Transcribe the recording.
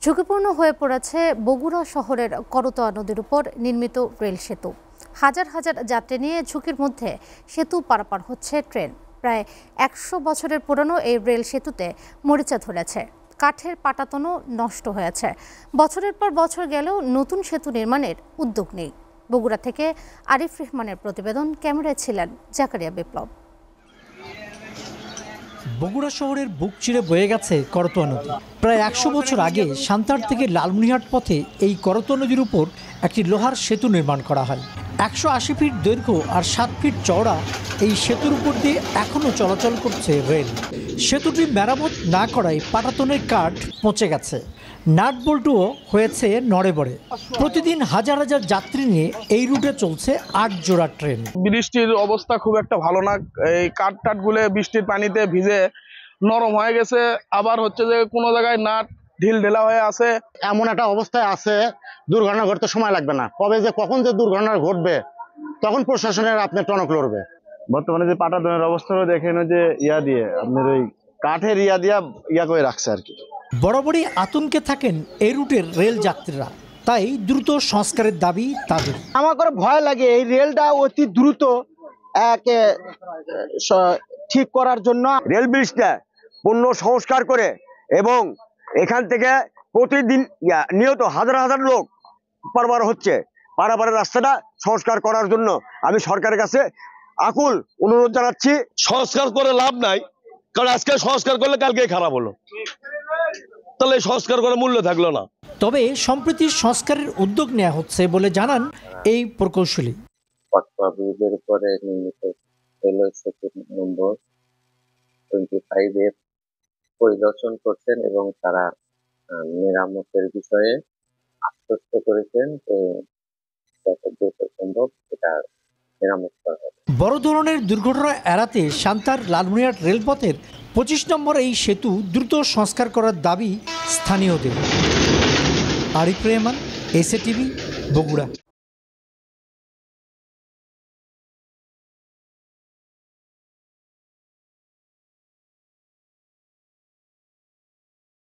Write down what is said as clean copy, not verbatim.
ঝুঁকিপূর্ণ হয়ে পড়েছে বগুড়া শহরের করতোয়া নদীর উপর নির্মিত রেল সেতু। হাজার হাজার যাত্রী নিয়ে ঝুঁকির মধ্যে সেতু পারাপার হচ্ছে ট্রেন। প্রায় ১০০ বছরের পুরনো এই রেল সেতুতে মরিচা ধরেছে, কাঠের পাটাতনও নষ্ট হয়েছে। বছরের পর বছর গেলেও নতুন সেতু নির্মাণের উদ্যোগ নেই। বগুড়া থেকে আরিফ রহমানের প্রতিবেদন, ক্যামেরায় ছিলেন জাকারিয়া বিপ্লব। বগুড়া শহরের বুক চিরে বয়ে গেছে করতোয়া নদী। প্রায় ১০০ বছর আগে সান্তার থেকে লালমনিরহাট পথে এই করতোয়া নদীর উপর একটি লোহার সেতু নির্মাণ করা হয়। ১৮০ ফিট দৈর্ঘ্য আর ৭ ফিট চওড়া এই সেতুর উপর দিয়ে এখনও চলাচল করছে রেল। সেতুটি মেরামত না করায় পাটাতনের কাঠ পচে গেছে, নাট বল্টুও হয়েছে নড়ে বড়ে। প্রতিদিন হাজার হাজার যাত্রী নিয়ে এই রুটে চলছে ৮ জোড়া ট্রেন। বৃষ্টির অবস্থা খুব একটা ভালো না, এই কাঠ গুলো বৃষ্টির পানিতে ভিজে নরম হয়ে গেছে। আবার হচ্ছে যে কোনো জায়গায় নাট ঢিল ঢেলা হয়ে আছে। এমন একটা অবস্থায় আছে, দুর্ঘটনা ঘটতে সময় লাগবে না। কখন যে দুর্ঘটনা ঘটবে তখন প্রশাসনের আপনার টনক লড়বে। বর্তমানে যে পাটাতনের অবস্থাটা দেখেন, যে দিয়ে আপনার ওই কাঠের দিয়া করে রাখছে আর কি। বরাবরই আতঙ্কে থাকেন এই রুটের রেল যাত্রীরা, তাই দ্রুত সংস্কারের দাবি তাদের। আমার করে ভয় লাগে এই রেলটা অতি দ্রুত ঠিক করার জন্য। রেল ব্রিজটা পূর্ণ সংস্কার করে এবং এখান থেকে প্রতিদিন নিয়ত হাজার হাজার লোক পারাপার হচ্ছে, পারাপারের রাস্তাটা সংস্কার করার জন্য আমি সরকারের কাছে আকুল অনুরোধ জানাচ্ছি। সংস্কার করে লাভ নাই, কারণ আজকে সংস্কার করলে কালকে খারাপ হলো, তাহলে সংস্কার করে মূল্য থাকলো না। তবে সম্প্রতি সংস্কারের উদ্যোগ নেওয়া হচ্ছে বলে জানান এই প্রকৌশলী। ব্রিজের উপরে নির্মিত রেলওয়ে সেতু নম্বর 25 পরিদর্শন করছেন এবং তারা মেরামতের বিষয়ে আশ্বস্ত করেছেন যে যত দ্রুত সম্ভব এটা মেরামত করা হবে। বড় ধরনের দুর্ঘটনা এড়াতে সান্তার লালমনিরহাট রেলপথের 25 নম্বর এই সেতু দ্রুত সংস্কার করার দাবি স্থানীয়দের। Arif Rahman, SA TV, Bogura.